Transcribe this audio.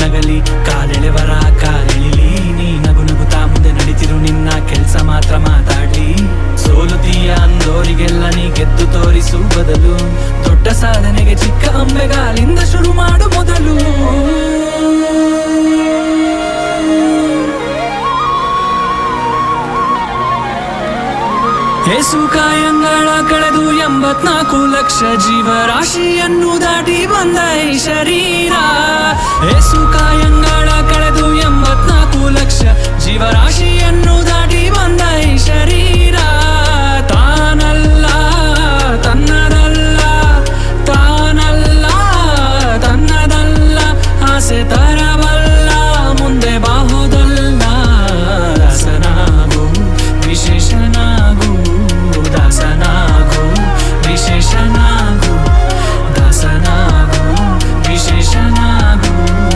ನಗಲಿ, ಕಾಲೆಳೆವರ ಕಾಲೆಳಿಲಿ. ನೀ ನಗು ನಗುತ್ತಾ ಮುಂದೆ ನಡೀತಿರು, ನಿನ್ನ ಕೆಲ್ಸ ಮಾತ್ರ ಮಾತಾಡ್ಲಿ. ಸೋಲುತ್ತೀಯ ಅಂದೋರಿಗೆಲ್ಲ ನೀ ಗೆದ್ದು ತೋರಿಸು ಬದಲು. ದೊಡ್ಡ ಸಾಧನೆಗೆ ಚಿಕ್ಕ ಅಂಬೆಗಾಲಿಂದ ಶುರು ಮಾಡು ಮೊದಲು. ಏಸು ಕಾಯಂಗಳ ಕಳೆದು 84 ಲಕ್ಷ ಜೀವರಾಶಿಯನ್ನು ದಾಟಿ ಬಂದ ಈ ಶರೀರ. ಏಸು ಕಾಯಂಗಳ ಕಳೆದು 84 ಲಕ್ಷ ಜೀವರಾಶಿಯನ್ನು ದಾಟಿ ಬಂದ ಈ ಶರೀರ. ತಾನಲ್ಲ ತನ್ನದಲ್ಲ, ತಾನಲ್ಲ ತನ್ನದಲ್ಲ, ಆಸೆ ತರ